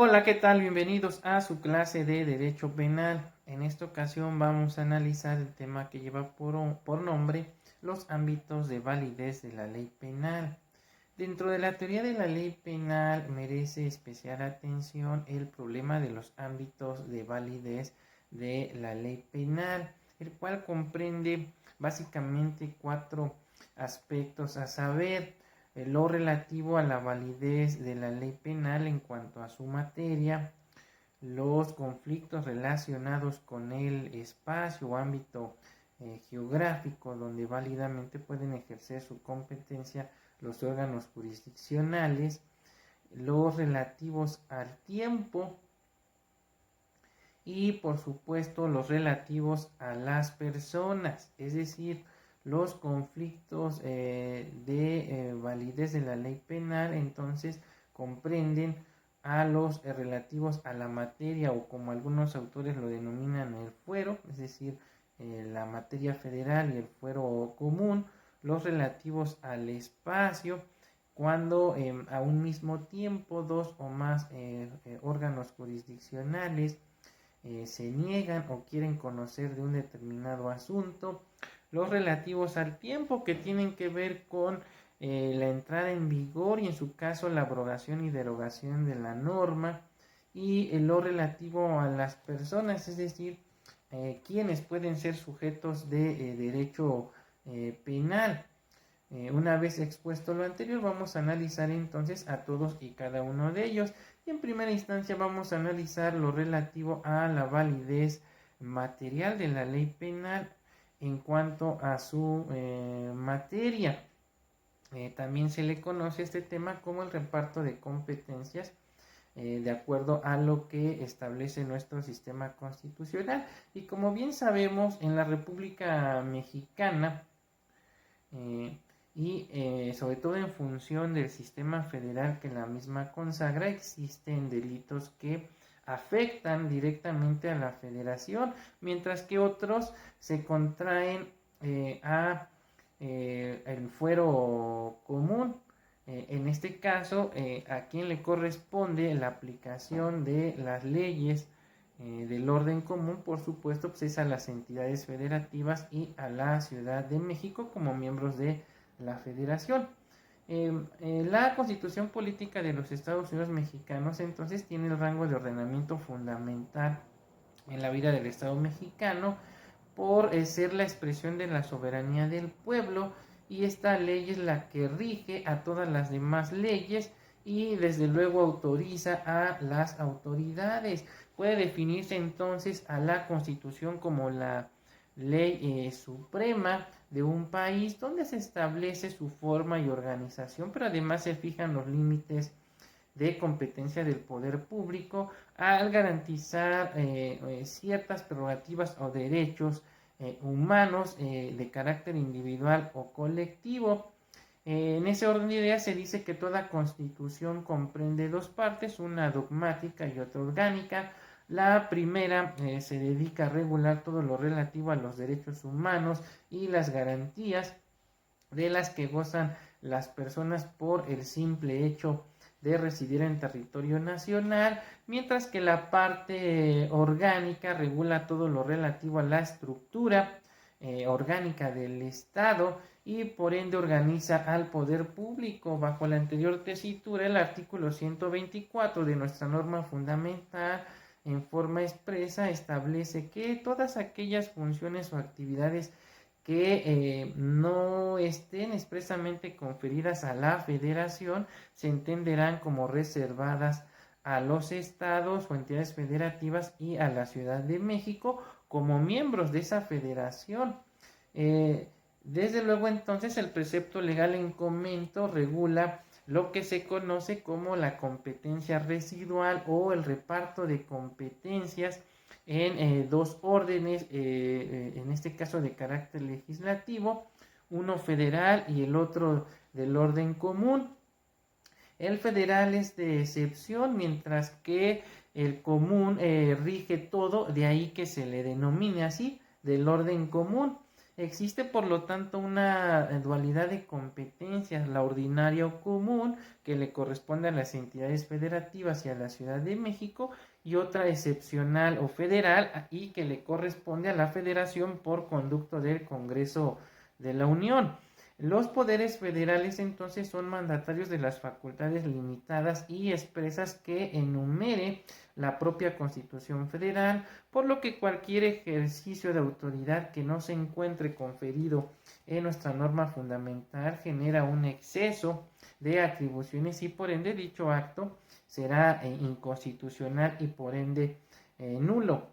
Hola, ¿qué tal? Bienvenidos a su clase de Derecho Penal. En esta ocasión vamos a analizar el tema que lleva por nombre los ámbitos de validez de la ley penal. Dentro de la teoría de la ley penal merece especial atención el problema de los ámbitos de validez de la ley penal, el cual comprende básicamente cuatro aspectos a saber: lo relativo a la validez de la ley penal en cuanto a su materia, los conflictos relacionados con el espacio o ámbito geográfico donde válidamente pueden ejercer su competencia los órganos jurisdiccionales, los relativos al tiempo y por supuesto los relativos a las personas, es decir, los conflictos de validez de la ley penal entonces comprenden a los relativos a la materia, o como algunos autores lo denominan, el fuero, es decir, la materia federal y el fuero común, los relativos al espacio, cuando a un mismo tiempo dos o más órganos jurisdiccionales se niegan o quieren conocer de un determinado asunto, los relativos al tiempo, que tienen que ver con la entrada en vigor y en su caso la abrogación y derogación de la norma, y lo relativo a las personas, es decir, quienes pueden ser sujetos de derecho penal. Una vez expuesto lo anterior, vamos a analizar entonces a todos y cada uno de ellos. Y en primera instancia vamos a analizar lo relativo a la validez material de la ley penal en cuanto a su materia. También se le conoce este tema como el reparto de competencias de acuerdo a lo que establece nuestro sistema constitucional. Y como bien sabemos, en la República Mexicana, eh, sobre todo en función del sistema federal que la misma consagra, existen delitos que afectan directamente a la federación, mientras que otros se contraen a el fuero común. En este caso, a quien le corresponde la aplicación de las leyes del orden común, por supuesto, pues es a las entidades federativas y a la Ciudad de México como miembros de la federación. La Constitución Política de los Estados Unidos Mexicanos entonces tiene el rango de ordenamiento fundamental en la vida del Estado mexicano por ser la expresión de la soberanía del pueblo, y esta ley es la que rige a todas las demás leyes y desde luego autoriza a las autoridades. Puede definirse entonces a la Constitución como la ley suprema de un país, donde se establece su forma y organización, pero además se fijan los límites de competencia del poder público al garantizar ciertas prerrogativas o derechos humanos de carácter individual o colectivo. En ese orden de ideas se dice que toda constitución comprende dos partes, una dogmática y otra orgánica. La primera se dedica a regular todo lo relativo a los derechos humanos y las garantías de las que gozan las personas por el simple hecho de residir en territorio nacional, mientras que la parte orgánica regula todo lo relativo a la estructura orgánica del Estado y por ende organiza al poder público. Bajo la anterior tesitura, el artículo 124 de nuestra norma fundamental en forma expresa establece que todas aquellas funciones o actividades que no estén expresamente conferidas a la federación se entenderán como reservadas a los estados o entidades federativas y a la Ciudad de México como miembros de esa federación. Desde luego entonces el precepto legal en comento regula lo que se conoce como la competencia residual o el reparto de competencias en dos órdenes, en este caso de carácter legislativo, uno federal y el otro del orden común. El federal es de excepción, mientras que el común rige todo, de ahí que se le denomine así, del orden común. Existe por lo tanto una dualidad de competencias, la ordinaria o común, que le corresponde a las entidades federativas y a la Ciudad de México, y otra excepcional o federal y que le corresponde a la Federación por conducto del Congreso de la Unión. Los poderes federales entonces son mandatarios de las facultades limitadas y expresas que enumere la propia Constitución Federal, por lo que cualquier ejercicio de autoridad que no se encuentre conferido en nuestra norma fundamental genera un exceso de atribuciones y por ende dicho acto será inconstitucional y por ende nulo.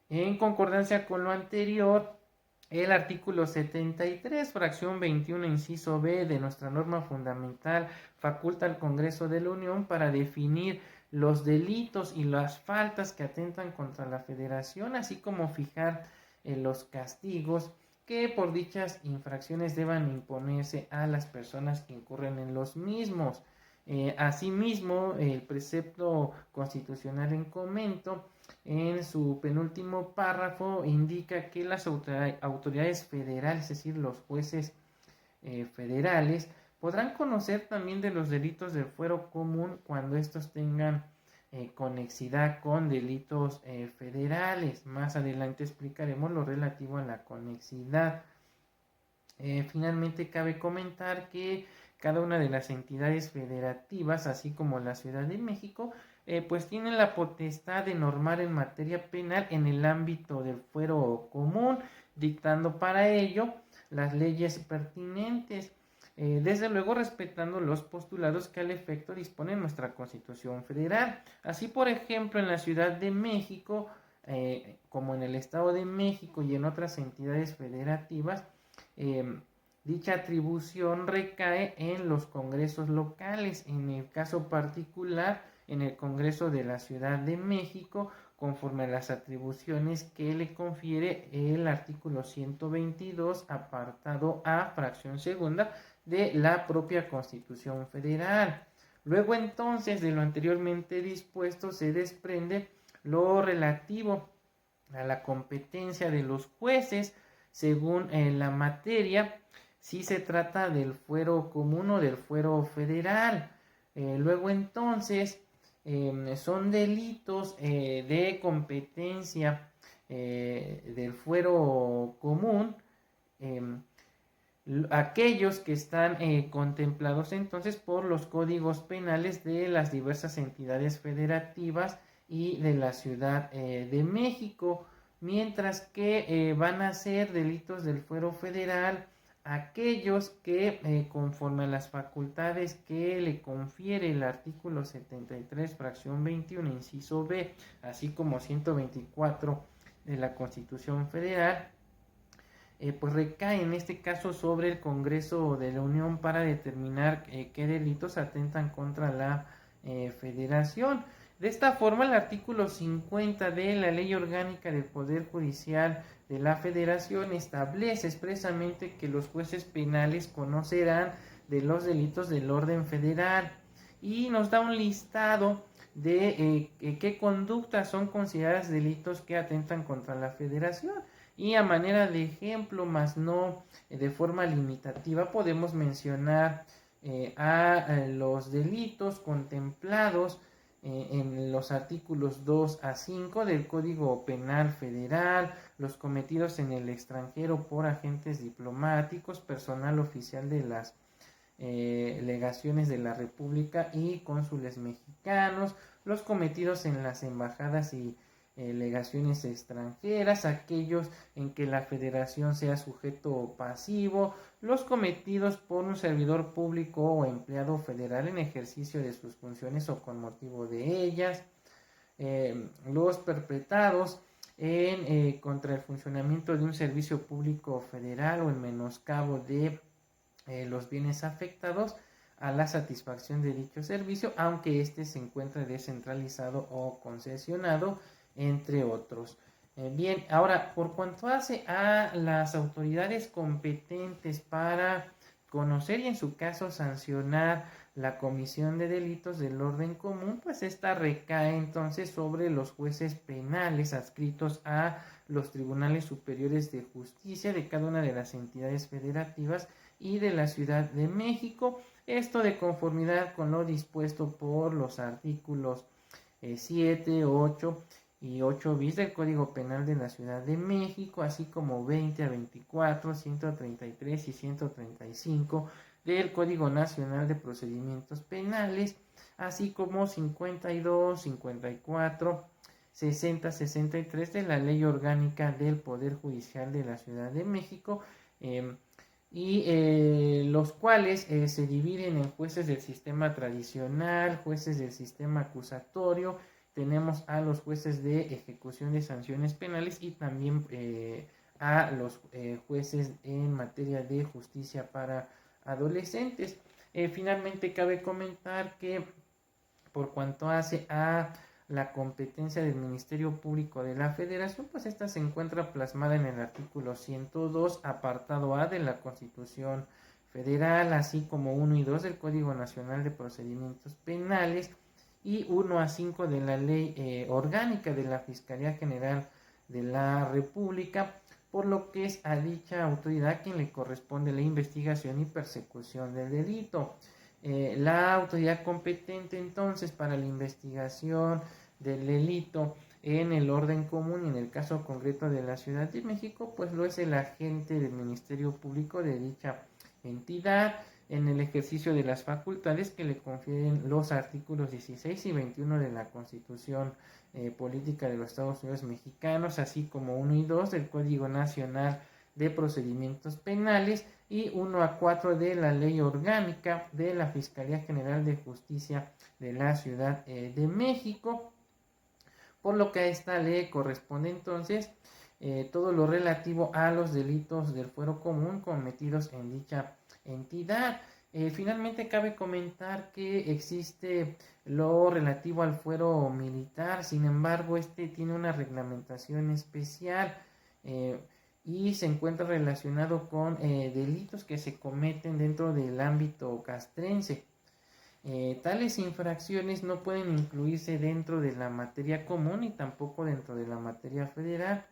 En concordancia con lo anterior, el artículo 73, fracción 21, inciso B de nuestra norma fundamental faculta al Congreso de la Unión para definir los delitos y las faltas que atentan contra la Federación, así como fijar los castigos que por dichas infracciones deban imponerse a las personas que incurren en los mismos. Asimismo, el precepto constitucional en comento, en su penúltimo párrafo, indica que las autoridades federales, es decir, los jueces federales, podrán conocer también de los delitos del fuero común cuando estos tengan conexidad con delitos federales. Más adelante explicaremos lo relativo a la conexidad. Finalmente, cabe comentar que cada una de las entidades federativas, así como la Ciudad de México, pues tienen la potestad de normar en materia penal en el ámbito del fuero común, dictando para ello las leyes pertinentes, desde luego respetando los postulados que al efecto dispone nuestra Constitución Federal. Así, por ejemplo, en la Ciudad de México, como en el Estado de México y en otras entidades federativas, dicha atribución recae en los congresos locales. En el caso particular, en el Congreso de la Ciudad de México, conforme a las atribuciones que le confiere el artículo 122, apartado A, fracción segunda, de la propia Constitución Federal. Luego entonces de lo anteriormente dispuesto se desprende lo relativo a la competencia de los jueces según la materia, si se trata del fuero común o del fuero federal. Luego entonces son delitos de competencia del fuero común, aquellos que están contemplados entonces por los códigos penales de las diversas entidades federativas y de la Ciudad de México, mientras que van a ser delitos del fuero federal aquellos que conforme a las facultades que le confiere el artículo 73, fracción 21, inciso B, así como 124 de la Constitución Federal, pues recae en este caso sobre el Congreso de la Unión para determinar qué delitos atentan contra la Federación. De esta forma, el artículo 50 de la Ley Orgánica del Poder Judicial de la Federación establece expresamente que los jueces penales conocerán de los delitos del orden federal y nos da un listado de qué conductas son consideradas delitos que atentan contra la Federación. Y a manera de ejemplo, más no de forma limitativa, podemos mencionar a los delitos contemplados en los artículos 2 a 5 del Código Penal Federal, los cometidos en el extranjero por agentes diplomáticos, personal oficial de las legaciones de la República y cónsules mexicanos, los cometidos en las embajadas y legaciones extranjeras, aquellos en que la federación sea sujeto pasivo, los cometidos por un servidor público o empleado federal en ejercicio de sus funciones o con motivo de ellas, los perpetrados contra el funcionamiento de un servicio público federal o en menoscabo de los bienes afectados a la satisfacción de dicho servicio, aunque éste se encuentre descentralizado o concesionado, entre otros. Bien, ahora, por cuanto hace a las autoridades competentes para conocer y en su caso sancionar la comisión de delitos del orden común, pues esta recae entonces sobre los jueces penales adscritos a los tribunales superiores de justicia de cada una de las entidades federativas y de la Ciudad de México. Esto de conformidad con lo dispuesto por los artículos 7, 8 y 8 bis del Código Penal de la Ciudad de México, así como 20 a 24, 133 y 135 del Código Nacional de Procedimientos Penales, así como 52, 54, 60, 63 de la Ley Orgánica del Poder Judicial de la Ciudad de México, los cuales se dividen en jueces del sistema tradicional, jueces del sistema acusatorio, tenemos a los jueces de ejecución de sanciones penales y también a los jueces en materia de justicia para adolescentes. Finalmente cabe comentar que por cuanto hace a la competencia del Ministerio Público de la Federación, pues esta se encuentra plasmada en el artículo 102, apartado A de la Constitución Federal, así como 1 y 2 del Código Nacional de Procedimientos Penales y 1 a 5 de la Ley Orgánica de la Fiscalía General de la República, por lo que es a dicha autoridad quien le corresponde la investigación y persecución del delito. La autoridad competente entonces para la investigación del delito en el orden común y en el caso concreto de la Ciudad de México, pues lo es el agente del Ministerio Público de dicha entidad en el ejercicio de las facultades que le confieren los artículos 16 y 21 de la Constitución Política de los Estados Unidos Mexicanos, así como 1 y 2 del Código Nacional de Procedimientos Penales y 1 a 4 de la Ley Orgánica de la Fiscalía General de Justicia de la Ciudad de México, por lo que a esta ley corresponde entonces todo lo relativo a los delitos del fuero común cometidos en dicha entidad. Finalmente cabe comentar que existe lo relativo al fuero militar, sin embargo este tiene una reglamentación especial y se encuentra relacionado con delitos que se cometen dentro del ámbito castrense. Tales infracciones no pueden incluirse dentro de la materia común y tampoco dentro de la materia federal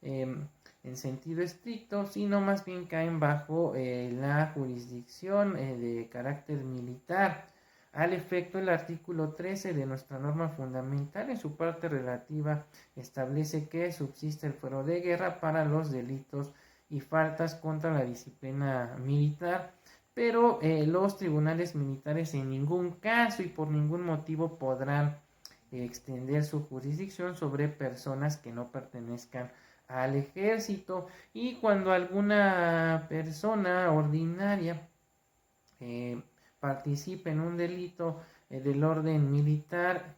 en sentido estricto, sino más bien caen bajo la jurisdicción de carácter militar. Al efecto, el artículo 13 de nuestra norma fundamental, en su parte relativa, establece que subsiste el fuero de guerra para los delitos y faltas contra la disciplina militar, pero los tribunales militares en ningún caso y por ningún motivo podrán extender su jurisdicción sobre personas que no pertenezcan al ejército. Y cuando alguna persona ordinaria participe en un delito del orden militar,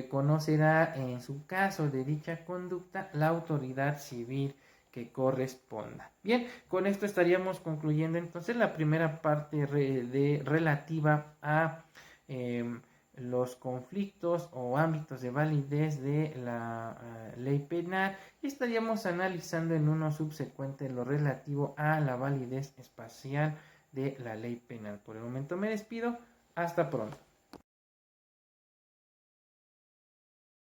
conocerá en su caso de dicha conducta la autoridad civil que corresponda. Bien, con esto estaríamos concluyendo entonces la primera parte relativa a los conflictos o ámbitos de validez de la ley penal, y estaríamos analizando en uno subsecuente lo relativo a la validez espacial de la ley penal. Por el momento me despido, hasta pronto.